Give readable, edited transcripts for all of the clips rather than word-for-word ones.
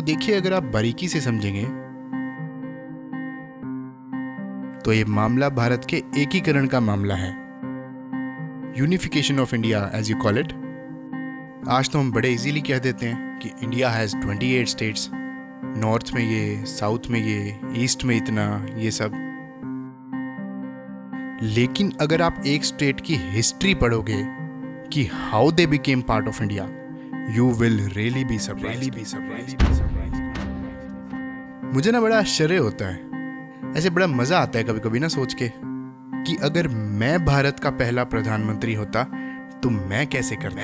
देखिए, अगर आप बारीकी से समझेंगे तो ये मामला भारत के एकीकरण का मामला है। Unification of India as you call it. आज तो हम बड़े इजीली कह देते हैं कि इंडिया हैज़ 28 स्टेट्स। नॉर्थ में ये, साउथ में ये, ईस्ट में इतना, ये सब। लेकिन अगर आप एक स्टेट की हिस्ट्री पढ़ोगे कि how they became part of India, you will really be surprised. मुझे ना बड़ा आश्चर्य होता है, ऐसे बड़ा मजा आता है कभी कभी ना सोच के कि अगर मैं भारत का पहला प्रधानमंत्री होता तो मैं कैसे करता।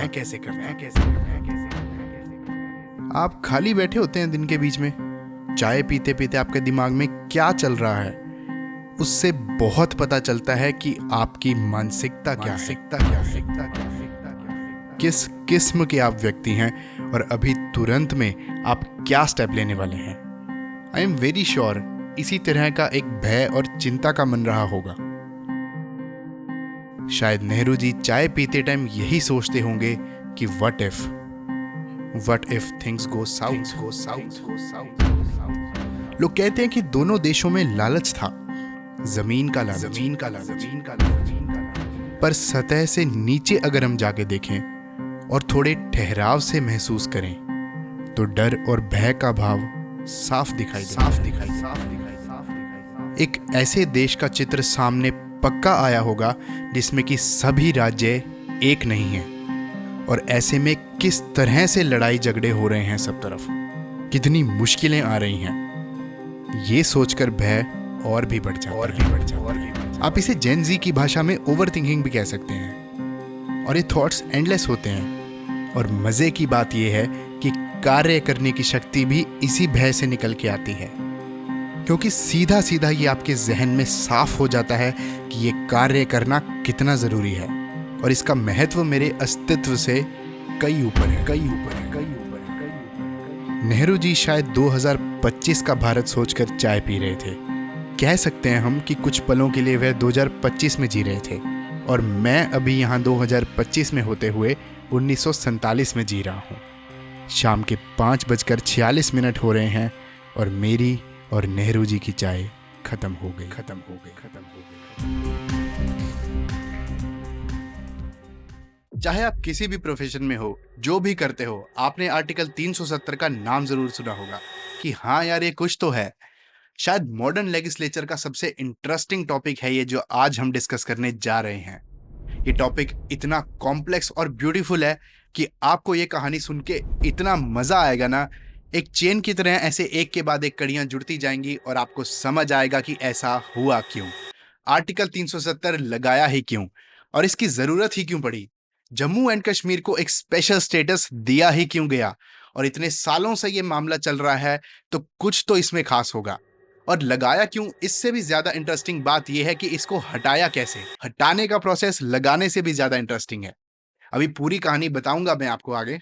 आप खाली बैठे होते हैं दिन के बीच में, चाय पीते पीते आपके दिमाग में क्या चल रहा है, उससे बहुत पता चलता है कि आपकी मानसिकता क्या है, किस किस्म के आप व्यक्ति हैं और अभी तुरंत में आप क्या स्टेप लेने वाले हैं। आई एम वेरी श्योर इसी तरह का एक भय और चिंता का मन रहा होगा। शायद नेहरू जी चाय पीते टाइम यही सोचते होंगे कि what if things go south. लोग कहते हैं कि दोनों देशों में लालच था, जमीन का लालच। पर सतह से नीचे अगर हम जाके देखें और थोड़े ठहराव से महसूस करें तो डर और भय का भाव साफ दिखाई देता है। एक ऐसे देश का चित्र सामने पक्का आया होगा जिसमें कि सभी राज्य एक नहीं हैं और ऐसे में किस तरह से लड़ाई झगड़े हो रहे हैं सब तरफ, कितनी मुश्किलें आ रही हैं। ये सोचकर भय और भी बढ़ जाता है। आप इसे जेन ज़ी की भाषा में ओवर थिंकिंग भी कह सकते हैं। और ये थॉट्स एंडलेस होते हैं और मजे की बात यह है कि कार्य करने की शक्ति भी इसी भय से निकल के आती है, क्योंकि सीधा सीधा ये आपके जहन में साफ हो जाता है कि ये कार्य करना कितना जरूरी है और इसका महत्व मेरे अस्तित्व से कई ऊपर है। नेहरू जी शायद 2025 का भारत सोचकर चाय पी रहे थे। कह सकते हैं हम कि कुछ पलों के लिए वह 2025 में जी रहे थे और मैं अभी यहाँ 2025 में होते हुए 1947 में जी रहा हूँ। शाम के 5:46 हो रहे हैं और मेरी और नेहरू जी की चाय खत्म हो गई। चाहे आप किसी भी प्रोफेशन में हो, जो भी करते हो, आपने आर्टिकल 370 का नाम जरूर सुना होगा कि हाँ यार, ये कुछ तो है। शायद मॉडर्न लेजिस्लेचर का सबसे इंटरेस्टिंग टॉपिक है ये जो आज हम डिस्कस करने जा रहे हैं। ये टॉपिक इतना कॉम्प्लेक्स और ब्यूटीफुल है कि आपको ये कहानी सुन के इतना मजा आएगा ना, एक चेन की तरह ऐसे एक के बाद एक कड़ियां जुड़ती जाएंगी और आपको समझ आएगा कि ऐसा हुआ क्यों, आर्टिकल 370 लगाया ही क्यों और इसकी जरूरत ही क्यों पड़ी, जम्मू एंड कश्मीर को एक स्पेशल स्टेटस दिया ही क्यों गया और इतने सालों से ये मामला चल रहा है तो कुछ तो इसमें खास होगा। और लगाया क्यों, इससे भी ज्यादा इंटरेस्टिंग बात यह है कि इसको हटाया कैसे। हटाने का प्रोसेस लगाने से भी ज्यादा इंटरेस्टिंग है। अभी पूरी कहानी बताऊंगा मैं आपको आगे,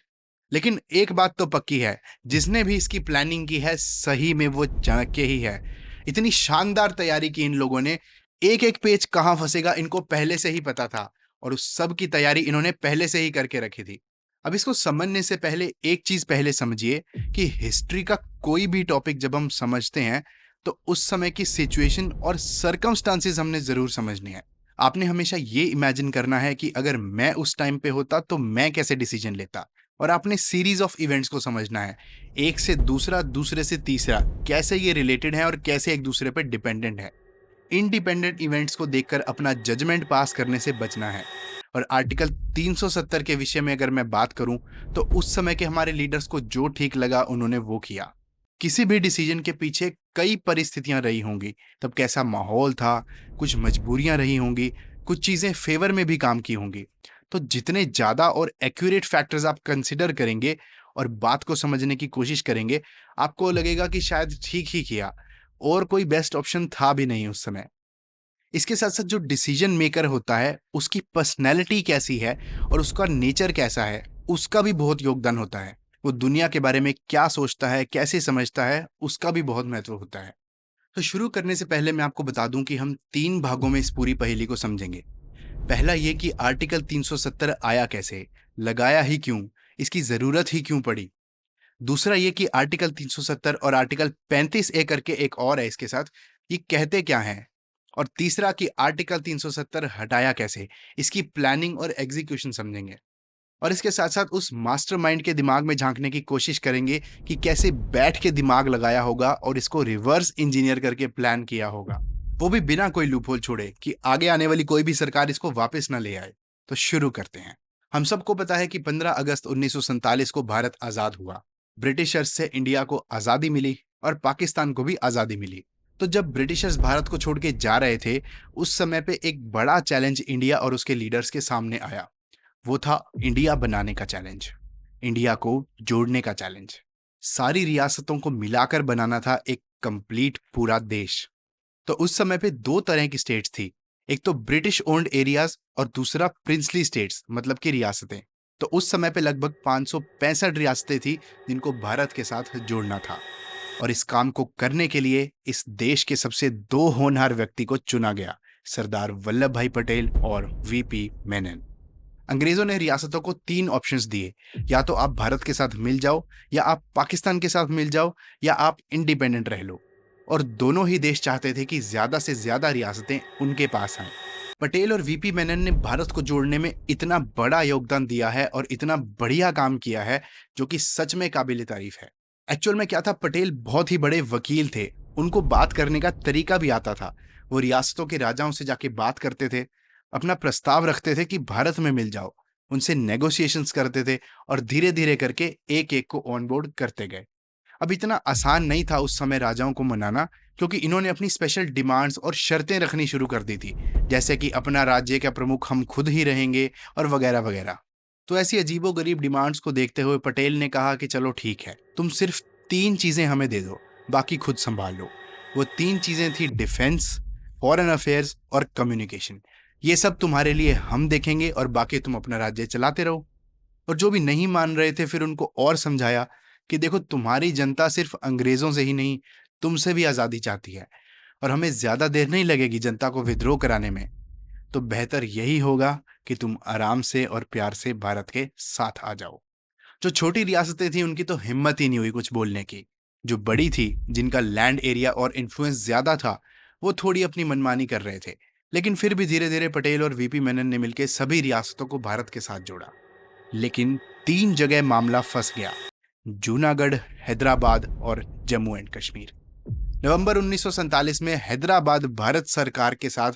लेकिन एक बात तो पक्की है, जिसने भी इसकी प्लानिंग की है सही में वो चाणक्य ही है। इतनी शानदार तैयारी की इन लोगों ने, एक एक पेज कहां फंसेगा इनको पहले से ही पता था और उस सब की तैयारी इन्होंने पहले से ही करके रखी थी। अब इसको समझने से पहले एक चीज पहले समझिए कि हिस्ट्री का कोई भी टॉपिक जब हम समझते हैं तो उस समय की सिचुएशन और सर्कमस्टांसेस हमने जरूर समझनी है। आपने हमेशा ये इमेजिन करना है कि अगर मैं उस टाइम पे होता तो मैं कैसे डिसीजन लेता, और आपने सीरीज ऑफ इवेंट्स को समझना है, एक से दूसरा, दूसरे से तीसरा, कैसे ये रिलेटेड है और कैसे एक दूसरे पर डिपेंडेंट है। इंडिपेंडेंट इवेंट्स को देखकर अपना जजमेंट पास करने से बचना है। और आर्टिकल 370 के विषय में अगर मैं बात करूं तो उस समय के हमारे लीडर्स को जो ठीक लगा उन्होंने वो किया। किसी भी डिसीजन के पीछे कई परिस्थितियां रही होंगी, तब कैसा माहौल था, कुछ मजबूरियां रही होंगी, कुछ चीजें फेवर में भी काम की होंगी। तो जितने ज्यादा और एक्यूरेट फैक्टर्स आप कंसिडर करेंगे और बात को समझने की कोशिश करेंगे, आपको लगेगा कि शायद ठीक ही किया और कोई बेस्ट ऑप्शन था भी नहीं उस समय। इसके साथ साथ जो डिसीजन मेकर होता है उसकी पर्सनैलिटी कैसी है और उसका नेचर कैसा है, उसका भी बहुत योगदान होता है। वो दुनिया के बारे में क्या सोचता है, कैसे समझता है, उसका भी बहुत महत्व होता है। तो शुरू करने से पहले मैं आपको बता दूं कि हम 3 भागों में इस पूरी पहेली को समझेंगे। पहला ये कि आर्टिकल 370 आया कैसे, लगाया ही क्यों, इसकी जरूरत ही क्यों पड़ी। दूसरा ये कि आर्टिकल 370 और आर्टिकल 35A करके एक और है इसके साथ, ये कहते क्या हैं? और तीसरा कि आर्टिकल 370 हटाया कैसे? इसकी प्लानिंग और एग्जीक्यूशन समझेंगे। और इसके साथ-साथ उस मास्टरमाइंड के दिमाग में झाँकने की कोशिश करेंगे कि कैसे बैठ के दिमाग लगाया होगा और इसको रिवर्स इंजीनियर करके प्लान किया होगा। वो भी बिना कोई लूपहोल छोड़े कि आगे आने वाली कोई भी सरकार इसको वापस ना ले आए। तो शुरू करते हैं। हम सबको पता है कि 15 अगस्त 1947 को भारत आज़ाद हुआ। ब्रिटिशर्स से इंडिया को आज़ादी मिली और पाकिस्तान को भी आज़ादी मिली। तो जब ब्रिटिशर्स भारत को छोड़ के जा रहे थे, उस समय पे एक बड़ा चैलेंज इंडिया और उसके लीडर्स के सामने आया। वो था इंडिया बनाने का चैलेंज, इंडिया को जोड़ने का चैलेंज। सारी रियासतों को मिलाकर बनाना था एक कंप्लीट पूरा देश। तो उस समय पे दो तरह की स्टेट्स थी, एक तो ब्रिटिश ओन्ड एरियाज और दूसरा प्रिंसली स्टेट्स मतलब कि रियासतें। तो उस समय पे लगभग 565 रियासतें थी जिनको भारत के साथ जोड़ना था। और इस काम को करने के लिए इस देश के सबसे दो होनहार व्यक्ति को चुना गया, सरदार वल्लभ भाई पटेल और वीपी मेनन। अंग्रेजों ने रियासतों को तीन ऑप्शंस दिए, या तो आप भारत के साथ मिल जाओ, या आप पाकिस्तान के साथ मिल जाओ, या आप इंडिपेंडेंट रह लो। और दोनों ही देश चाहते थे कि ज्यादा से ज्यादा रियासतें उनके पास आएं। पटेल और वीपी मेनन ने भारत को जोड़ने में इतना बड़ा योगदान दिया है और इतना बढ़िया काम किया है जो कि सच में काबिल तारीफ है। एक्चुअल में क्या था, पटेल बहुत ही बड़े वकील थे, उनको बात करने का तरीका भी आता था। वो रियासतों के राजाओं से जाके बात करते थे, अपना प्रस्ताव रखते थे कि भारत में मिल जाओ, उनसे नेगोशिएशंस करते थे और धीरे धीरे करके एक एक को ऑन बोर्ड करते गए। अब इतना आसान नहीं था उस समय राजाओं को मनाना, क्योंकि इन्होंने अपनी स्पेशल डिमांड्स और शर्तें रखनी शुरू कर दी थी, जैसे कि अपना राज्य का प्रमुख हम खुद ही रहेंगे और वगैरह वगैरह। तो ऐसी अजीबोगरीब डिमांड्स को देखते हुए पटेल ने कहा कि चलो ठीक है, तुम सिर्फ तीन चीजें हमें दे दो, बाकी खुद संभाल लो। वो तीन चीजें थी डिफेंस, फॉरेन अफेयर्स और कम्युनिकेशन। ये सब तुम्हारे लिए हम देखेंगे और बाकी तुम अपना राज्य चलाते रहो। और जो भी नहीं मान रहे थे फिर उनको और समझाया कि देखो, तुम्हारी जनता सिर्फ अंग्रेजों से ही नहीं, तुमसे भी आजादी चाहती है और हमें ज्यादा देर नहीं लगेगी जनता को विद्रोह कराने में। तो बेहतर यही होगा कि तुम आराम से और प्यार से भारत के साथ आ जाओ। जो छोटी रियासतें थी उनकी तो हिम्मत ही नहीं हुई कुछ बोलने की। जो बड़ी थी, जिनका लैंड एरिया और इन्फ्लुएंस ज्यादा था, वो थोड़ी अपनी मनमानी कर रहे थे। लेकिन फिर भी धीरे धीरे पटेल और वीपी मेनन ने मिलकर सभी रियासतों को भारत के साथ जोड़ा। लेकिन तीन जगह मामला फंस गया, जूनागढ़, हैदराबाद और जम्मू एंड कश्मीर। नवंबर 1947 में हैदराबाद भारत सरकार के साथ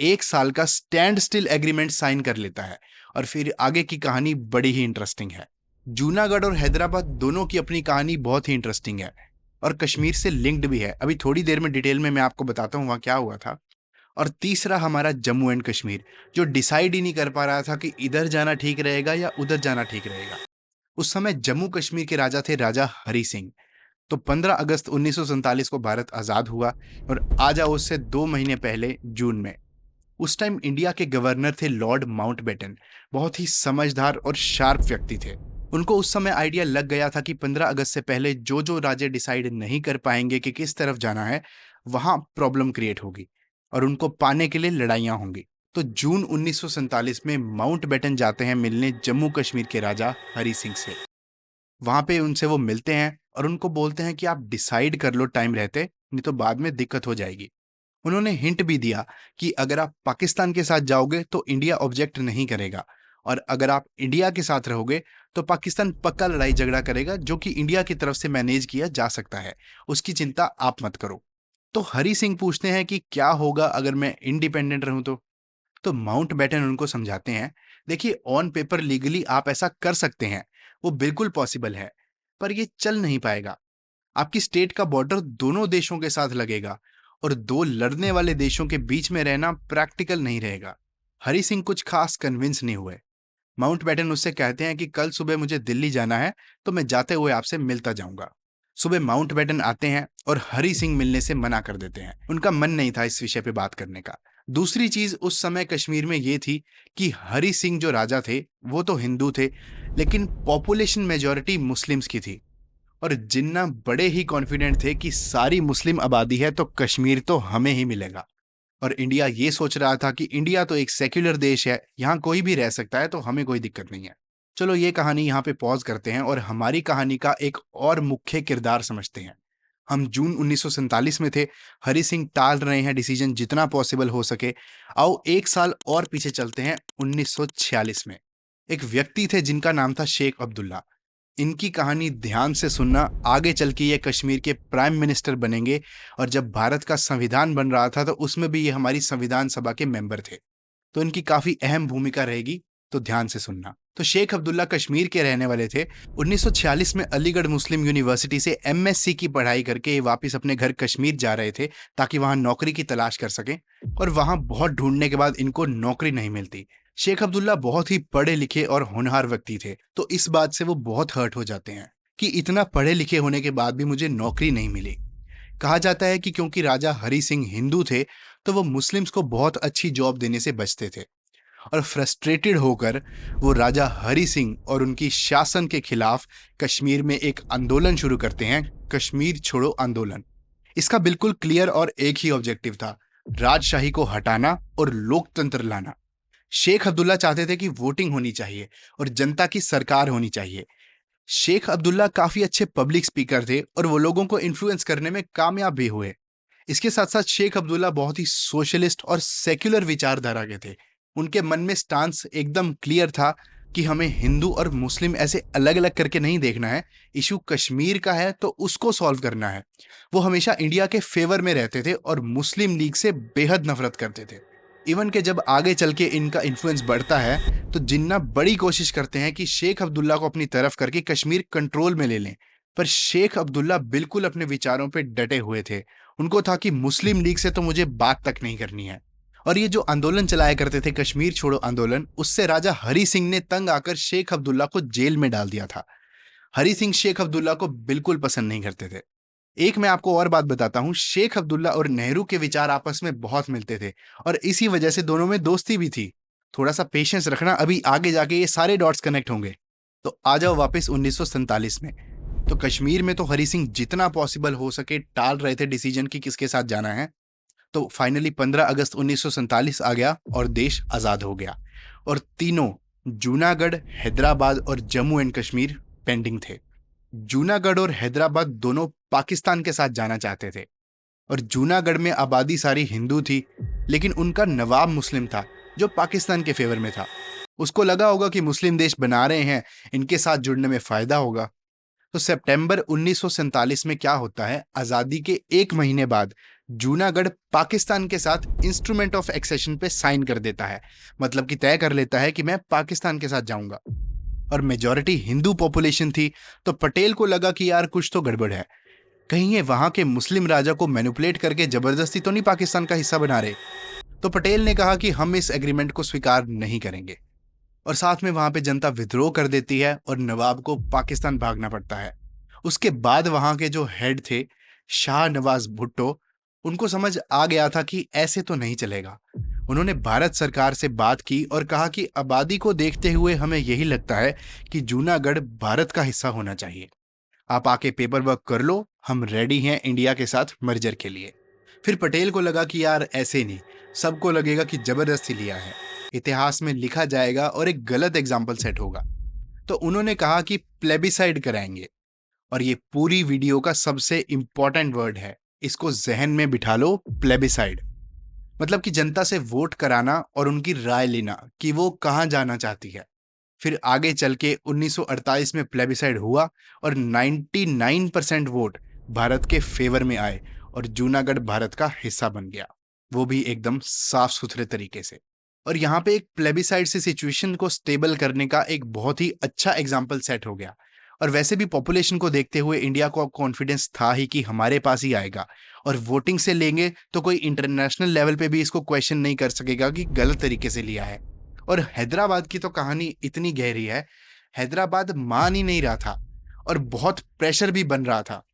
एक साल का स्टैंड स्टिल एग्रीमेंट साइन कर लेता है और फिर आगे की कहानी बड़ी ही इंटरेस्टिंग है। जूनागढ़ और हैदराबाद दोनों की अपनी कहानी बहुत ही इंटरेस्टिंग है और कश्मीर से लिंक्ड भी है। अभी थोड़ी देर में डिटेल में मैं आपको बताता हूँ वहाँ क्या हुआ था। और तीसरा हमारा जम्मू एंड कश्मीर, जो डिसाइड ही नहीं कर पा रहा था कि इधर जाना ठीक रहेगा या उधर जाना ठीक रहेगा। उस समय जम्मू कश्मीर के राजा थे राजा हरि सिंह। तो 15 अगस्त 1947 को भारत आजाद हुआ और आ जाओ उससे 2 महीने पहले जून में, उस टाइम इंडिया के गवर्नर थे लॉर्ड माउंटबेटन। बहुत ही समझदार और शार्प व्यक्ति थे। उनको उस समय आइडिया लग गया था कि 15 अगस्त से पहले जो जो राज्य डिसाइड नहीं कर पाएंगे कि किस तरफ जाना है, वहां प्रॉब्लम क्रिएट होगी और उनको पाने के लिए लड़ाइयां होंगी। तो जून 1947 में माउंटबेटन जाते हैं मिलने जम्मू कश्मीर के राजा हरि सिंह से। वहां पे उनसे वो मिलते हैं और उनको बोलते हैं कि आप डिसाइड कर लो टाइम रहते, नहीं तो बाद में दिक्कत हो जाएगी। उन्होंने हिंट भी दिया कि अगर आप पाकिस्तान के साथ जाओगे तो इंडिया ऑब्जेक्ट नहीं करेगा, और अगर आप इंडिया के साथ रहोगे तो पाकिस्तान पक्का लड़ाई झगड़ा करेगा, जो कि इंडिया की तरफ से मैनेज किया जा सकता है। उसकी चिंता आप मत करो। तो हरि सिंह पूछते हैं कि क्या होगा अगर मैं इंडिपेंडेंट रहूं तो माउंटबेटन उनको समझाते हैं, देखिए ऑन पेपर लीगली आप ऐसा कर सकते हैं, वो बिल्कुल पॉसिबल है, पर ये चल नहीं पाएगा। आपकी स्टेट का बॉर्डर दोनों देशों के साथ लगेगा और दो लड़ने वाले देशों के बीच में रहना प्रैक्टिकल नहीं रहेगा। हरि सिंह कुछ खास कन्विंस नहीं हुए। माउंटबेटन उससे कहते हैं कि कल सुबह मुझे दिल्ली जाना है, तो मैं जाते हुए आपसे मिलता जाऊंगा। सुबह माउंटबेटन आते हैं और हरि सिंह मिलने से मना कर देते हैं, उनका मन नहीं था इस विषय पे बात करने का। दूसरी चीज उस समय कश्मीर में ये थी कि हरि सिंह जो राजा थे वो तो हिंदू थे, लेकिन पॉपुलेशन मेजॉरिटी मुस्लिम्स की थी। और जिन्ना बड़े ही कॉन्फिडेंट थे कि सारी मुस्लिम आबादी है तो कश्मीर तो हमें ही मिलेगा। और इंडिया ये सोच रहा था कि इंडिया तो एक सेक्युलर देश है, यहाँ कोई भी रह सकता है, तो हमें कोई दिक्कत नहीं है। चलो ये कहानी यहाँ पे पॉज करते हैं और हमारी कहानी का एक और मुख्य किरदार समझते हैं। हम जून 1947 में थे। हरी सिंह टाल रहे हैं डिसीजन जितना पॉसिबल हो सके। आओ एक साल और पीछे चलते हैं 1946 में। एक व्यक्ति थे जिनका नाम था शेख अब्दुल्ला। इनकी कहानी ध्यान से सुनना, आगे चल के ये कश्मीर के प्राइम मिनिस्टर बनेंगे और जब भारत का संविधान बन रहा था तो उसमें भी ये हमारी संविधान सभा के मेंबर थे। तो इनकी काफी अहम भूमिका रहेगी, तो ध्यान से सुनना। तो शेख अब्दुल्ला कश्मीर के रहने वाले थे। 1946 में अलीगढ़ मुस्लिम यूनिवर्सिटी से एमएससी की पढ़ाई करके ये वापस अपने घर कश्मीर जा रहे थे ताकि वहां नौकरी की तलाश कर सकें, और वहां बहुत ढूंढने के बाद इनको नौकरी नहीं मिलती। शेख अब्दुल्ला बहुत ही पढ़े लिखे और होनहार व्यक्ति थे, तो इस बात से वो बहुत हर्ट हो जाते हैं कि इतना पढ़े लिखे होने के बाद भी मुझे नौकरी नहीं मिली। कहा जाता है कि क्योंकि राजा हरी सिंह हिंदू थे तो वो मुस्लिम्स को बहुत अच्छी जॉब देने से बचते थे, और फ्रस्ट्रेटेड होकर वो राजा हरी सिंह और उनकी शासन के खिलाफ कश्मीर में एक आंदोलन शुरू करते हैं, कश्मीर छोड़ो आंदोलन। इसका बिल्कुल क्लियर और एक ही ऑब्जेक्टिव था, राजशाही को हटाना और लोकतंत्र लाना। शेख अब्दुल्ला चाहते थे कि वोटिंग होनी चाहिए और जनता की सरकार होनी चाहिए। शेख अब्दुल्ला काफी अच्छे पब्लिक स्पीकर थे और वो लोगों को इन्फ्लुएंस करने में कामयाब भी हुए। इसके साथ साथ शेख अब्दुल्ला बहुत ही सोशलिस्ट और सेक्युलर विचारधारा के थे। उनके मन में स्टांस एकदम क्लियर था कि हमें हिंदू और मुस्लिम ऐसे अलग अलग करके नहीं देखना है, इशू कश्मीर का है तो उसको सॉल्व करना है। वो हमेशा इंडिया के फेवर में रहते थे और मुस्लिम लीग से बेहद नफरत करते थे। इवन के जब आगे चल के इनका इन्फ्लुएंस बढ़ता है तो जिन्ना बड़ी कोशिश करते हैं कि शेख अब्दुल्ला को अपनी तरफ करके कश्मीर कंट्रोल में ले लें, पर शेख अब्दुल्ला बिल्कुल अपने विचारों पे डटे हुए थे। उनको था कि मुस्लिम लीग से तो मुझे बात तक नहीं करनी है। और ये जो आंदोलन चलाया करते थे, कश्मीर छोड़ो आंदोलन, उससे राजा हरी सिंह ने तंग आकर शेख अब्दुल्ला को जेल में डाल दिया था। हरी सिंह शेख अब्दुल्ला को बिल्कुल पसंद नहीं करते थे। एक मैं आपको और बात बताता हूँ, शेख अब्दुल्ला और नेहरू के विचार आपस में बहुत मिलते थे और इसी वजह से दोनों में दोस्ती भी थी। थोड़ा सा पेशेंस रखना, अभी आगे जाके ये सारे डॉट्स कनेक्ट होंगे। तो आ जाओ वापस 1947 में। तो कश्मीर में तो हरी सिंह जितना पॉसिबल हो सके टाल रहे थे डिसीजन की किसके साथ जाना है। तो फाइनली 15 अगस्त 1947 आ गया और देश आजाद हो गया, और तीनों जूनागढ़, हैदराबाद और जम्मू एंड कश्मीर पेंडिंग थे। जूनागढ़ और हैदराबाद दोनों पाकिस्तान के साथ जाना चाहते थे, और जूनागढ़ में आबादी सारी हिंदू थी, लेकिन उनका नवाब मुस्लिम था जो पाकिस्तान के फेवर में था। उसको लगा होगा कि मुस्लिम देश बना रहे हैं, इनके साथ जुड़ने में फायदा होगा। तो सितंबर 1947 में क्या होता है, आजादी के एक महीने बाद जूनागढ़ पाकिस्तान के साथ इंस्ट्रूमेंट ऑफ एक्सेशन पे साइन कर देता है। मतलब कि तय कर लेता है कि मैं पाकिस्तान के साथ जाऊंगा। और मेजॉरिटी हिंदू पॉपुलेशन थी, तो पटेल को लगा कि यार कुछ तो गड़बड़ है, कहीं ये वहां के मुस्लिम राजा को मैनिपुलेट करके जबरदस्ती तो नहीं पाकिस्तान का हिस्सा बना रहे। तो पटेल ने कहा कि हम इस एग्रीमेंट को स्वीकार नहीं करेंगे, और साथ में वहां पे जनता विद्रोह कर देती है और नवाब को पाकिस्तान भागना पड़ता है। उसके बाद वहां के जो हेड थे शाह नवाज भुट्टो, उनको समझ आ गया था कि ऐसे तो नहीं चलेगा। उन्होंने भारत सरकार से बात की और कहा कि आबादी को देखते हुए हमें यही लगता है कि जूनागढ़ भारत का हिस्सा होना चाहिए। आप आके पेपर वर्क कर लो, हम रेडी हैं इंडिया के साथ मर्जर के लिए। फिर पटेल को लगा कि यार ऐसे नहीं, सबको लगेगा कि जबरदस्ती लिया है, इतिहास में लिखा जाएगा और एक गलत एग्जाम्पल सेट होगा। तो उन्होंने कहा कि प्लेबिसाइड कराएंगे, और ये पूरी वीडियो का सबसे इंपॉर्टेंट वर्ड है, इसको जहन में बिठा लो, प्लेबिसाइड। मतलब कि जनता से वोट कराना और उनकी राय लेना कि वो कहां जाना चाहती है। फिर आगे चल के 1948 में प्लेबिसाइड हुआ और 99% वोट भारत के फेवर में आए और जूनागढ़ भारत का हिस्सा बन गया, वो भी एकदम साफ सुथरे तरीके से। और यहाँ पे एक प्लेबिसाइड से सिचुएशन को स्टेबल करने का एक बहुत ही अच्छा एग्जाम्पल सेट हो गया। और वैसे भी पॉपुलेशन को देखते हुए इंडिया को कॉन्फिडेंस था ही कि हमारे पास ही आएगा, और वोटिंग से लेंगे तो कोई इंटरनेशनल लेवल पे भी इसको क्वेश्चन नहीं कर सकेगा कि गलत तरीके से लिया है। और हैदराबाद की तो कहानी इतनी गहरी है, हैदराबाद मान ही नहीं रहा था और बहुत प्रेशर भी बन रहा था।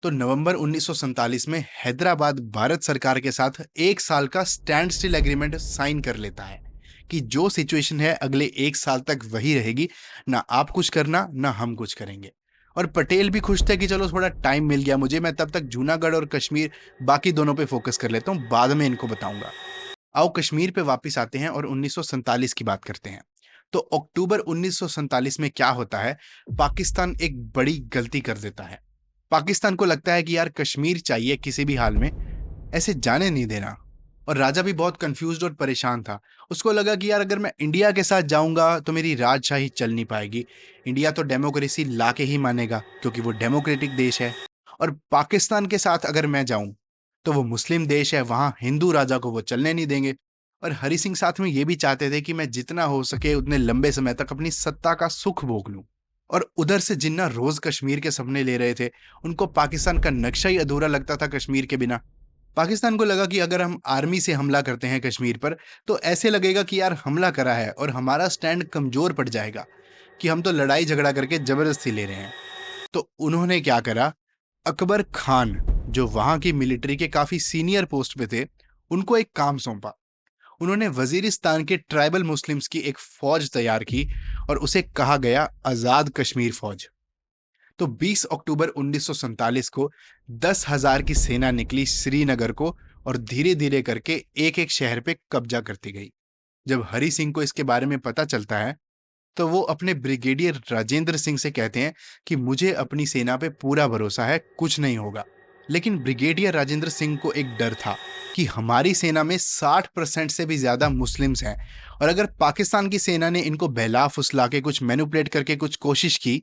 तो नवंबर 1947 में हैदराबाद भारत सरकार के साथ 1 साल का स्टैंड स्टिल एग्रीमेंट साइन कर लेता है कि जो सिचुएशन है अगले 1 साल तक वही रहेगी, ना आप कुछ करना ना हम कुछ करेंगे। और पटेल भी खुश थे कि चलो थोड़ा टाइम मिल गया मुझे, मैं तब तक जूनागढ़ और कश्मीर बाकी दोनों पे फोकस कर लेता हूँ, बाद में इनको बताऊंगा। आओ कश्मीर पे वापस आते हैं और 1947 की बात करते हैं। तो अक्टूबर 1947 में क्या होता है, पाकिस्तान एक बड़ी गलती कर देता है। पाकिस्तान को लगता है कि यार कश्मीर चाहिए किसी भी हाल में, ऐसे जाने नहीं देना। और राजा भी बहुत कंफ्यूज्ड और परेशान था। उसको लगा कि यार अगर मैं इंडिया के साथ जाऊंगा तो मेरी राजशाही चल नहीं पाएगी। इंडिया तो डेमोक्रेसी ला के ही मानेगा क्योंकि वो डेमोक्रेटिक देश है। और पाकिस्तान के साथ अगर मैं जाऊं तो वो मुस्लिम देश है, वहां हिंदू राजा को वो चलने नहीं देंगे। और हरि सिंह साथ में ये भी चाहते थे कि मैं जितना हो सके उतने लंबे समय तक अपनी सत्ता का सुख भोग लूं। और उधर से जिन्ना रोज कश्मीर के सपने ले रहे थे, उनको पाकिस्तान का नक्शा ही अधूरा लगता था कश्मीर के बिना। पाकिस्तान को लगा कि अगर हम आर्मी से हमला करते हैं कश्मीर पर तो ऐसे लगेगा कि यार हमला करा है और हमारा स्टैंड कमजोर पड़ जाएगा, कि हम तो लड़ाई झगड़ा करके जबरदस्ती ले रहे हैं। तो उन्होंने क्या करा, अकबर खान जो वहां की मिलिट्री के काफी सीनियर पोस्ट पे थे, उनको एक काम सौंपा। उन्होंने वजीरिस्तान के ट्राइबल मुस्लिम्स की एक फौज तैयार की और उसे कहा गया आजाद कश्मीर फौज। तो 20 अक्टूबर 1947 को 10,000 की सेना निकली श्रीनगर को और धीरे धीरे करके एक एक शहर पे कब्जा करती गई। जब हरि सिंह को इसके बारे में पता चलता है तो वो अपने ब्रिगेडियर राजेंद्र सिंह से कहते हैं कि मुझे अपनी सेना पे पूरा भरोसा है, कुछ नहीं होगा। लेकिन ब्रिगेडियर राजेंद्र सिंह को एक डर था कि हमारी सेना में 60% से भी ज्यादा मुस्लिम्स हैं, और अगर पाकिस्तान की सेना ने इनको बहला फुसला के कुछ मैनिपुलेट करके कुछ कोशिश की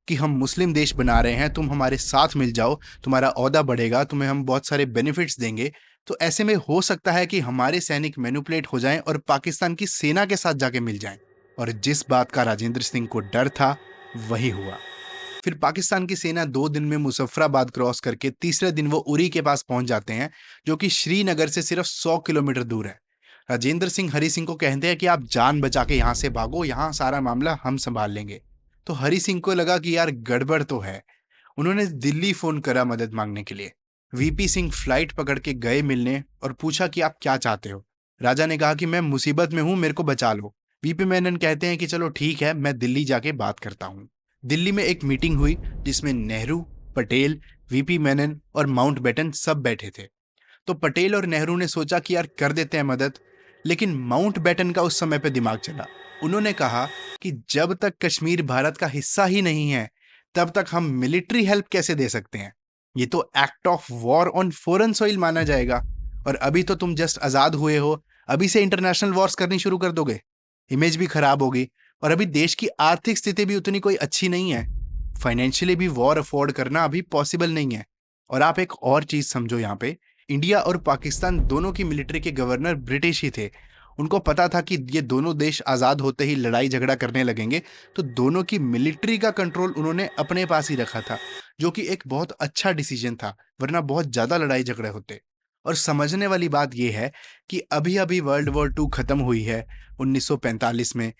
कि हम मुस्लिम देश बना रहे हैं, तुम हमारे साथ मिल जाओ, तुम्हारा ओहदा बढ़ेगा, तुम्हें हम बहुत सारे बेनिफिट्स देंगे, तो ऐसे में हो सकता है कि हमारे सैनिक मैनिपुलेट हो जाएं और पाकिस्तान की सेना के साथ जाके मिल जाएं। और जिस बात का राजेंद्र सिंह को डर था वही हुआ। फिर पाकिस्तान की सेना 2 दिन में मुजफ्फराबाद क्रॉस करके तीसरे दिन वो उरी के पास पहुंच जाते हैं, जो कि श्रीनगर से सिर्फ 100 किलोमीटर दूर है। राजेंद्र सिंह हरि सिंह को कहते हैं कि आप जान बचा के यहां से भागो, यहां सारा मामला हम संभाल लेंगे। तो हरि सिंह को लगा कि यार गड़बड़ तो है। उन्होंने दिल्ली फोन करा मदद मांगने के लिए। वीपी सिंह फ्लाइट पकड़ के गए मिलने और पूछा कि आप क्या चाहते हो। राजा ने कहा कि मैं मुसीबत में हूं, मेरे को बचा लो। वीपी मेनन कहते हैं कि चलो ठीक है, मैं दिल्ली जाके बात करता हूं। दिल्ली में एक मीटिंग हुई जिसमें नेहरू, पटेल, वीपी मेनन और माउंटबेटन सब बैठे थे। तो पटेल और नेहरू ने सोचा कि यार कर देते हैं मदद, लेकिन माउंटबेटन का उस समय पे दिमाग चला। उन्होंने कहा कि जब तक कश्मीर भारत का हिस्सा ही नहीं है तब तक हम मिलिट्री हेल्प कैसे दे सकते हैं, ये तो act of war on foreign soil माना जाएगा। और अभी तो तुम जस्ट आजाद हुए हो, अभी से इंटरनेशनल वॉर्स करनी शुरू कर दोगे, इमेज भी खराब होगी। और अभी देश की आर्थिक स्थिति भी उतनी कोई अच्छी नहीं है, फाइनेंशियली भी वॉर अफोर्ड करना अभी पॉसिबल नहीं है। और आप एक और चीज समझो, यहाँ पे इंडिया और पाकिस्तान दोनों की मिलिट्री के गवर्नर ब्रिटिश ही थे। उनको पता था कि ये दोनों देश आजाद होते ही लड़ाई झगड़ा करने लगेंगे, तो दोनों की मिलिट्री का कंट्रोल उन्होंने अपने पास ही रखा था, जो कि एक बहुत अच्छा डिसीजन था, वरना बहुत ज्यादा लड़ाई झगड़े होते। और समझने वाली बात यह है कि अभी अभी वर्ल्ड वॉर 2 खत्म हुई है 1945 में,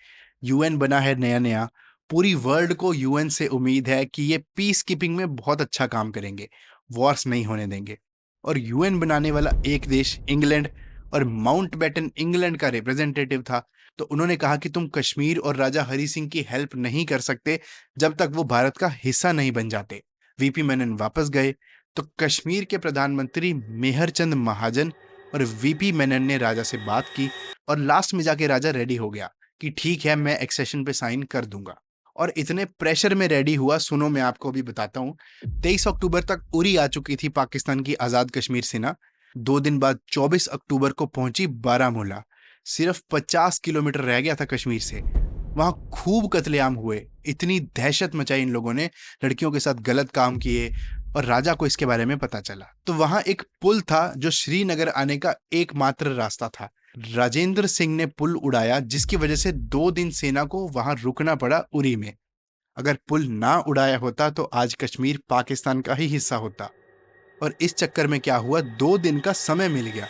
यूएन बना है नया नया। पूरी वर्ल्ड को यूएन से उम्मीद है कि ये पीस कीपिंग में बहुत अच्छा काम करेंगे, वॉर्स नहीं होने देंगे। और यूएन बनाने वाला एक देश इंग्लैंड, और माउंटबेटन इंग्लैंड का रिप्रेजेंटेटिव था। तो उन्होंने कहा कि तुम कश्मीर और राजा हरि सिंह की हेल्प नहीं कर सकते जब तक वो भारत का हिस्सा नहीं बन जाते। वीपी मेनन वापस गए तो कश्मीर के प्रधानमंत्री मेहरचंद महाजन और वीपी मेनन ने राजा से बात की, और लास्ट में जाके राजा रेडी हो गया कि ठीक है, मैं एक्सेशन पे साइन कर दूंगा। और इतने प्रेशर में रेडी हुआ, सुनो मैं आपको भी बताता हूँ। 23 अक्टूबर तक उरी आ चुकी थी पाकिस्तान की आजाद कश्मीर सेना। 2 दिन बाद 24 अक्टूबर को पहुंची बारामूला। सिर्फ 50 किलोमीटर रह गया था कश्मीर से। वहां खूब कत्लेआम हुए, इतनी दहशत मचाई इन लोगों ने, लड़कियों के साथ गलत काम किए, और राजा को इसके बारे में पता चला। तो वहां एक पुल था जो श्रीनगर आने का एकमात्र रास्ता था। राजेंद्र सिंह ने पुल उड़ाया, जिसकी वजह से 2 दिन सेना को वहां रुकना पड़ा उरी में। अगर पुल ना उड़ाया होता तो आज कश्मीर पाकिस्तान का ही हिस्सा होता। और इस चक्कर में क्या हुआ, 2 दिन का समय मिल गया।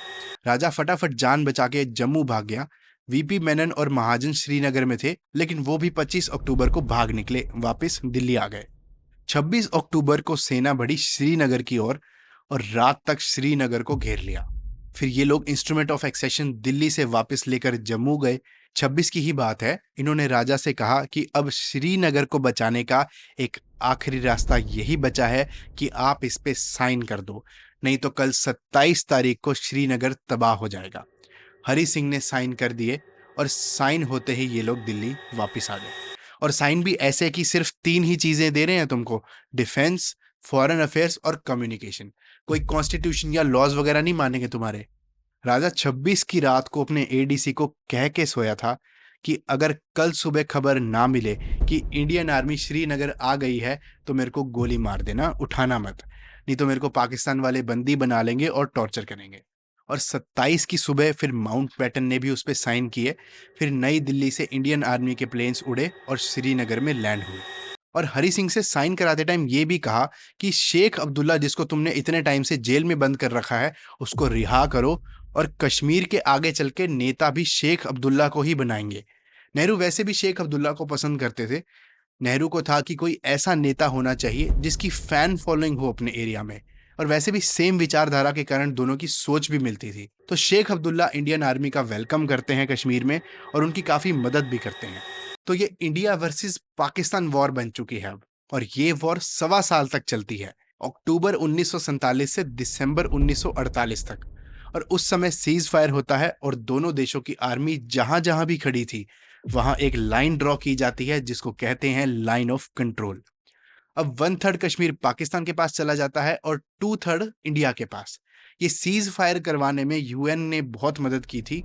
राजा फटाफट जान बचा के जम्मू भाग गया। वीपी मेनन और महाजन श्रीनगर में थे, लेकिन वो भी 25 अक्टूबर को भाग निकले, वापस दिल्ली आ गए। 26 अक्टूबर को सेना बढ़ी श्रीनगर की ओर और रात तक श्रीनगर को घेर लिया। फिर ये लोग इंस्ट्रूमेंट ऑफ एक्सेशन दिल्ली से वापस लेकर जम्मू गए। 26 की ही बात है। इन्होंने राजा से कहा कि अब श्रीनगर को बचाने का एक आखिरी रास्ता यही बचा है कि आप इस पे साइन कर दो, नहीं तो कल 27 तारीख को श्रीनगर तबाह हो जाएगा। हरि सिंह ने साइन कर दिए और साइन होते ही ये लोग दिल्ली वापस आ गए। और साइन भी ऐसे कि सिर्फ 3 ही चीजें दे रहे हैं तुमको, डिफेंस, फॉरेन अफेयर्स और कम्युनिकेशन। कोई कॉन्स्टिट्यूशन या लॉज वगैरह नहीं मानेंगे तुम्हारे। राजा 26 की रात को अपने एडीसी को कह के सोया था कि अगर कल सुबह खबर ना मिले कि इंडियन आर्मी श्रीनगर आ गई है तो मेरे को गोली मार देना, उठाना मत, नहीं तो मेरे को पाकिस्तान वाले बंदी बना लेंगे और टॉर्चर करेंगे। और 27 की सुबह फिर माउंटबेटन ने भी उस पर साइन किए। फिर नई दिल्ली से इंडियन आर्मी के प्लेन्स उड़े और श्रीनगर में लैंड हुए। और हरी सिंह से साइन कराते टाइम ये भी कहा कि शेख अब्दुल्ला, जिसको तुमने इतने टाइम से जेल में बंद कर रखा है, उसको रिहा करो और कश्मीर के आगे चल के नेता भी शेख अब्दुल्ला को ही बनाएंगे। नेहरू वैसे भी शेख अब्दुल्ला को पसंद करते थे। नेहरू को था कि कोई ऐसा नेता होना चाहिए जिसकी फैन फॉलोइंग हो अपने एरिया में, और वैसे भी सेम विचारधारा के कारण दोनों की सोच भी मिलती थी। तो शेख अब्दुल्ला इंडियन आर्मी का वेलकम करते हैं कश्मीर में और उनकी काफी मदद भी करते हैं। तो ये इंडिया वर्सेस पाकिस्तान वॉर बन चुकी है अब, और ये वॉर 1.25 साल तक चलती है, अक्टूबर 1947 से दिसंबर 1948 तक। और उस समय सीज फायर होता है और दोनों देशों की आर्मी जहां जहां भी खड़ी थी वहां एक लाइन ड्रॉ की जाती है जिसको कहते हैं लाइन ऑफ कंट्रोल। अब 1/3 कश्मीर पाकिस्तान के पास चला जाता है और 2/3 इंडिया के पास। ये सीज फायर करवाने में यूएन ने बहुत मदद की थी।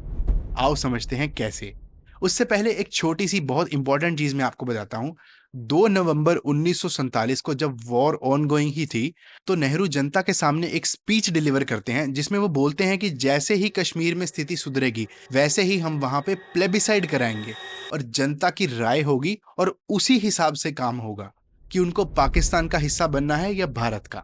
आओ समझते हैं कैसे। उससे पहले एक छोटी सी बहुत इंपॉर्टेंट चीज मैं आपको बताता हूं। 2 नवंबर 1947 को जब वॉर ऑन गोइंग ही थी तो नेहरू जनता के सामने एक स्पीच डिलीवर करते हैं जिसमें वो बोलते हैं कि जैसे ही कश्मीर में स्थिति सुधरेगी वैसे ही हम वहां पे प्लेबिसाइड कराएंगे और जनता की राय होगी और उसी हिसाब से काम होगा कि उनको पाकिस्तान का हिस्सा बनना है या भारत का।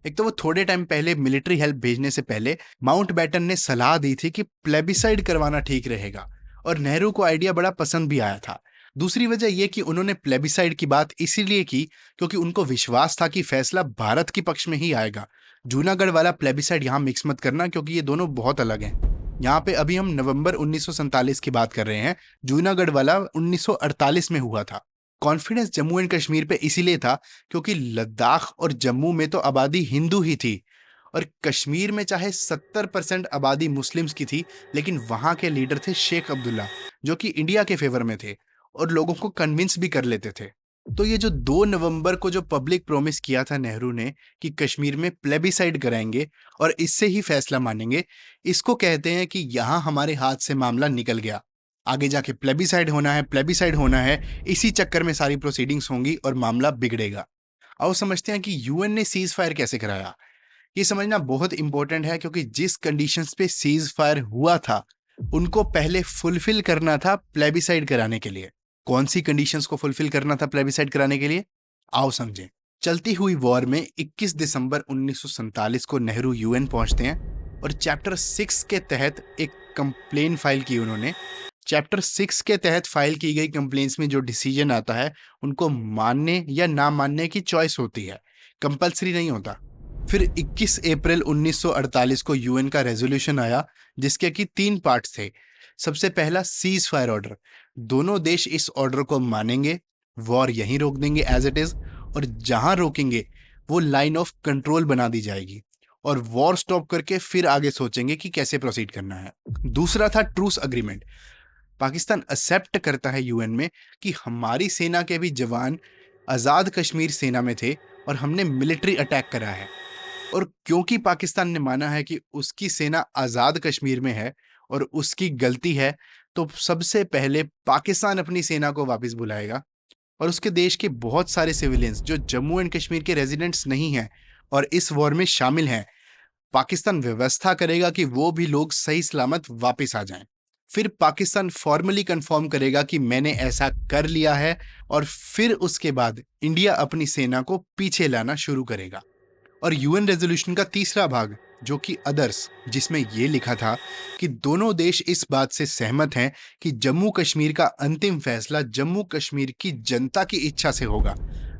एक तो वो थोड़े टाइम पहले मिलिट्री हेल्प भेजने से पहले माउंटबेटन ने सलाह दी थी कि प्लेबिसाइड करवाना ठीक रहेगा, और नेहरू को आइडिया बड़ा पसंद भी आया था। दूसरी वजह यह कि उन्होंने प्लेबिसाइड की बात इसीलिए की क्योंकि उनको विश्वास था कि फैसला भारत के पक्ष में ही आएगा। जूनागढ़ वाला प्लेबिसाइड यहाँ मिक्स मत करना क्योंकि ये दोनों बहुत अलग हैं। यहाँ पे अभी हम नवंबर 1947 की बात कर रहे हैं, जूनागढ़ वाला 1948 में हुआ था। कॉन्फिडेंस जम्मू एंड कश्मीर पे इसीलिए था क्योंकि लद्दाख और जम्मू में तो आबादी हिंदू ही थी और कश्मीर में चाहे 70% आबादी मुस्लिम्स की थी, लेकिन वहां के लीडर थे शेख अब्दुल्ला जो कि इंडिया के फेवर में थे और लोगों को कन्विंस भी कर लेते थे। तो ये जो 2 नवंबर को जो पब्लिक प्रॉमिस किया था नेहरू ने कि कश्मीर में प्लेबिसाइड कराएंगे और इससे ही फैसला मानेंगे, इसको कहते हैं कि यहां हमारे हाथ से मामला निकल गया। आगे जाके प्लेबिसाइड होना है, प्लेबिसाइड होना है, इसी चक्कर में सारी प्रोसीडिंग्स होंगी और मामला बिगड़ेगा। आओ समझते हैं कि यूएन ने सीज फायर कैसे कराया। ये समझना बहुत इंपॉर्टेंट है क्योंकि जिस कंडीशंस पे सीज फायर हुआ था उनको पहले फुलफिल करना था प्लेबिसाइड कराने के लिए। कौन सी कंडीशंस को फुलफिल करना था प्लेबिसाइड कराने के लिए, आओ समझें। चलती हुई वॉर में 21 दिसंबर 1947 को नेहरू यूएन पहुंचते हैं और चैप्टर 6 के तहत एक कंप्लेन फाइल की उन्होंने। चैप्टर 6 के तहत फाइल की गई कंप्लेंट्स में जो डिसीजन आता है उनको मानने या ना मानने की चॉइस होती है, कंपलसरी नहीं होता। फिर 21 अप्रैल 1948 को यूएन का रेजोल्यूशन आया जिसके कि 3 पार्ट्स थे। सबसे पहला सीज फायर ऑर्डर, दोनों देश इस ऑर्डर को मानेंगे, वॉर यहीं रोक देंगे एज इट इज, और जहां रोकेंगे वो लाइन ऑफ कंट्रोल बना दी जाएगी और वॉर स्टॉप करके फिर आगे सोचेंगे कि कैसे प्रोसीड करना है। दूसरा था ट्रूस अग्रीमेंट। पाकिस्तान एक्सेप्ट करता है यूएन में कि हमारी सेना के भी जवान आजाद कश्मीर सेना में थे और हमने मिलिट्री अटैक करा है, और क्योंकि पाकिस्तान ने माना है कि उसकी सेना आजाद कश्मीर में है और उसकी गलती है, तो सबसे पहले पाकिस्तान अपनी सेना को वापस बुलाएगा और उसके देश के बहुत सारे सिविलियंस जो जम्मू एंड कश्मीर के रेजिडेंट्स नहीं हैं और इस वॉर में शामिल हैं, पाकिस्तान व्यवस्था करेगा कि वो भी लोग सही सलामत वापस आ जाएं। फिर पाकिस्तान फॉर्मली कंफर्म करेगा कि मैंने ऐसा कर लिया है और फिर उसके बाद इंडिया अपनी सेना को पीछे लाना शुरू करेगा। और यूएन रेजोल्यूशन का तीसरा भाग जो कि अदर्स, जिसमें यह लिखा था कि दोनों देश इस बात से सहमत हैं कि जम्मू कश्मीर का अंतिम फैसला जम्मू कश्मीर की जनता की इच्छा से होगा,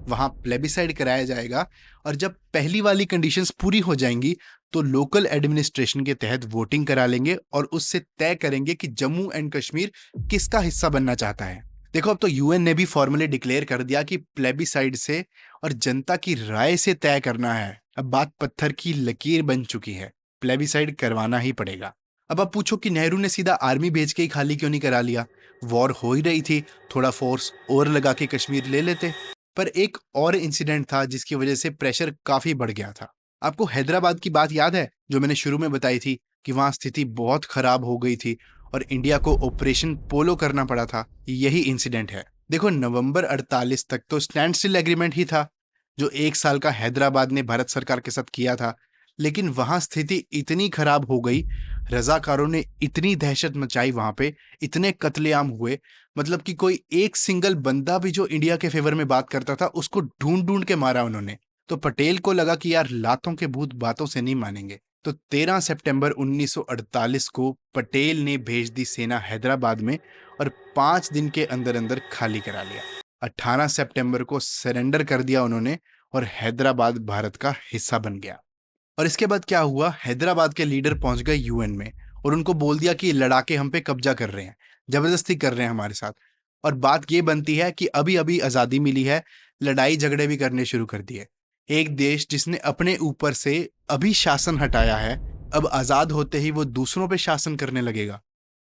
वहां प्लेबिसाइड कराया जाएगा और जब पहली वाली कंडीशंस पूरी हो जाएंगी तो लोकल एडमिनिस्ट्रेशन के तहत वोटिंग करा लेंगे और उससे तय करेंगे कि जम्मू एंड कश्मीर किसका हिस्सा बनना चाहता है। देखो अब तो यूएन ने भी फॉर्मली डिक्लेयर कर दिया कि प्लेबिसाइड से और जनता की राय से तय करना है। अब बात पत्थर की लकीर बन चुकी है, प्लेबिसाइड करवाना ही पड़ेगा। अब आप पूछो कि नेहरू ने सीधा आर्मी भेज के ही खाली क्यों नहीं करा लिया? वॉर हो ही रही थी, थोड़ा फोर्स और लगा के कश्मीर ले लेते। पर एक और इंसिडेंट था जिसकी वजह से प्रेशर काफी बढ़ गया था। आपको हैदराबाद की बात याद है जो मैंने शुरू में बताई थी कि वहां स्थिति बहुत खराब हो गई थी और इंडिया को ऑपरेशन पोलो करना पड़ा था? यही इंसिडेंट है। देखो, नवंबर 48 तक तो स्टैंड स्टिल एग्रीमेंट ही था जो 1 साल का हैदराबाद ने भारत सरकार के साथ किया था। लेकिन वहां स्थिति इतनी खराब हो गई, रजाकारों ने इतनी दहशत मचाई वहां पे, इतने कत्लेआम हुए, मतलब कि कोई एक सिंगल बंदा भी जो इंडिया के फेवर में बात करता था उसको ढूंढ ढूंढ के मारा उन्होंने। तो पटेल को लगा कि यार लातों के भूत बातों से नहीं मानेंगे। तो 13 सितंबर 1948 को पटेल ने भेज दी सेना हैदराबाद में और 5 दिन के अंदर अंदर खाली करा लिया। 18 सितंबर को सरेंडर कर दिया उन्होंने और हैदराबाद भारत का हिस्सा बन गया। और इसके बाद क्या हुआ, हैदराबाद के लीडर पहुंच गए यूएन में और उनको बोल दिया कि लड़ाके हम पे कब्जा कर रहे हैं, जबरदस्ती कर रहे हैं हमारे साथ। और बात ये बनती है कि अभी अभी आजादी मिली है, लड़ाई झगड़े भी करने शुरू कर दिए। एक देश जिसने अपने ऊपर से अभी शासन हटाया है, अब आजाद होते ही वो दूसरों पे शासन करने लगेगा।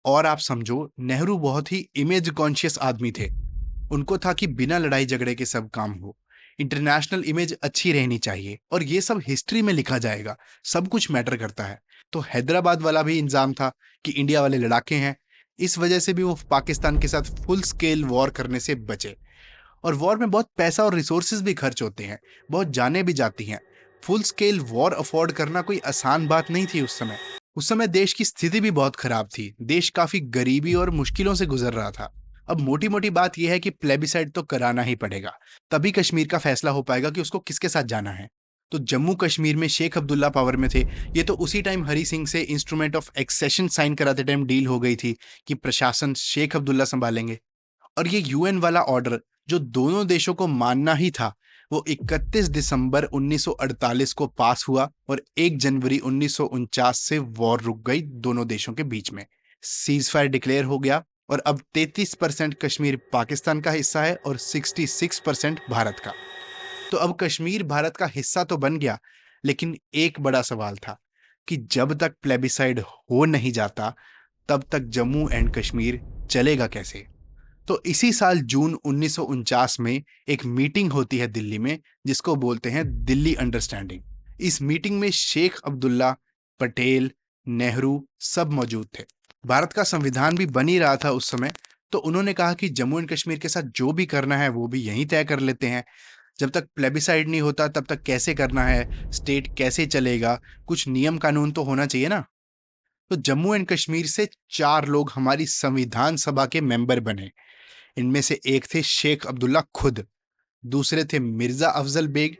और आप समझो, नेहरू बहुत ही इमेज कॉन्शियस आदमी थे। उनको था कि बिना लड़ाई झगड़े के सब काम हो, इंटरनेशनल इमेज अच्छी रहनी चाहिए और ये सब हिस्ट्री में लिखा जाएगा, सब कुछ मैटर करता है। तो हैदराबाद वाला भी इंजाम था कि इंडिया वाले लड़ाके हैं, इस वजह से भी वो पाकिस्तान के साथ फुल स्केल वॉर करने से बचे। और वॉर में बहुत पैसा और रिसोर्सेज भी खर्च होते हैं, बहुत जानें भी जाती हैं। फुल स्केल वॉर अफोर्ड करना कोई आसान बात नहीं थी उस समय। उस समय देश की स्थिति भी बहुत खराब थी, देश काफी गरीबी और मुश्किलों से गुजर रहा था। अब मोटी मोटी बात यह है कि प्लेबिसाइड तो कराना ही पड़ेगा, तभी कश्मीर का फैसला हो पाएगा कि उसको किसके साथ जाना है। तो जम्मू कश्मीर में शेख अब्दुल्ला पावर में थे। ये तो उसी टाइम हरी सिंह से इंस्ट्रूमेंट ऑफ एक्सेशन साइन कराते टाइम डील हो गई थी कि प्रशासन शेख अब्दुल्ला संभालेंगे। और ये यूएन वाला ऑर्डर जो दोनों देशों को मानना ही था, वो 31 दिसंबर 1948 को पास हुआ और 1 जनवरी 1949 से वॉर रुक गई दोनों देशों के बीच में। सीज फायर डिक्लेयर हो गया और अब 33% कश्मीर पाकिस्तान का हिस्सा है और 66% भारत का। तो अब कश्मीर भारत का हिस्सा तो बन गया, लेकिन एक बड़ा सवाल था कि जब तक प्लेबिसाइड हो नहीं जाता तब तक जम्मू एंड कश्मीर चलेगा कैसे। तो इसी साल जून 1949 में एक मीटिंग होती है दिल्ली में जिसको बोलते हैं दिल्ली अंडरस्टैंडिंग। इस मीटिंग में शेख अब्दुल्ला, पटेल, नेहरू सब मौजूद थे। भारत का संविधान भी बन ही रहा था उस समय। तो उन्होंने कहा कि जम्मू एंड कश्मीर के साथ जो भी करना है वो भी यहीं तय कर लेते हैं। जब तक प्लेबिसाइड नहीं होता तब तक कैसे करना है, स्टेट कैसे चलेगा, कुछ नियम कानून तो होना चाहिए ना। तो जम्मू एंड कश्मीर से 4 लोग हमारी संविधान सभा के मेंबर बने। इनमें से एक थे शेख अब्दुल्ला खुद, दूसरे थे मिर्जा अफजल बेग,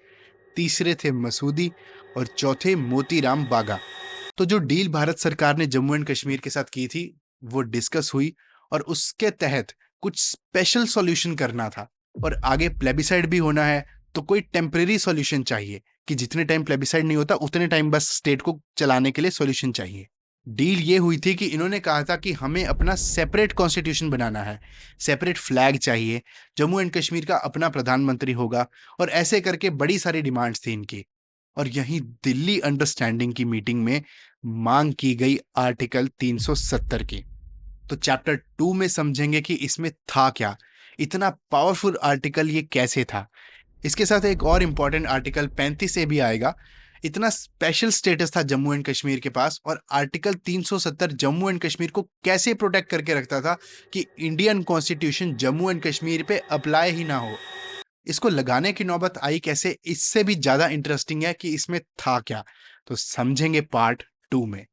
तीसरे थे मसूदी और चौथे मोतीराम बागा। तो जो डील भारत सरकार ने जम्मू एंड कश्मीर के साथ की थी वो डिस्कस हुई और उसके तहत कुछ स्पेशल सॉल्यूशन करना था और आगे प्लेबिसाइड भी होना है। तो कोई टेम्परेरी सॉल्यूशन चाहिए कि जितने टाइम प्लेबिसाइड नहीं होता उतने टाइम बस स्टेट को चलाने के लिए सॉल्यूशन चाहिए। डील ये हुई थी कि इन्होंने कहा था कि हमें अपना सेपरेट कॉन्स्टिट्यूशन बनाना है, सेपरेट फ्लैग चाहिए, जम्मू एंड कश्मीर का अपना प्रधानमंत्री होगा और ऐसे करके बड़ी सारी डिमांड्स थी इनकी। और यहीं दिल्ली अंडरस्टैंडिंग की मीटिंग में मांग की गई आर्टिकल 370 की। तो चैप्टर 2 में समझेंगे कि इसमें था क्या, इतना पावरफुल आर्टिकल ये कैसे था। इसके साथ एक और इंपॉर्टेंट आर्टिकल 35 से भी आएगा। इतना स्पेशल स्टेटस था जम्मू एंड कश्मीर के पास और आर्टिकल 370 जम्मू एंड कश्मीर को कैसे प्रोटेक्ट करके रखता था कि Indian constitution Jammu and Kashmir पे अप्लाई ही ना हो। इसको लगाने की नौबत आई कैसे, इससे भी ज्यादा इंटरेस्टिंग है कि इसमें था क्या। तो समझेंगे पार्ट 2 में।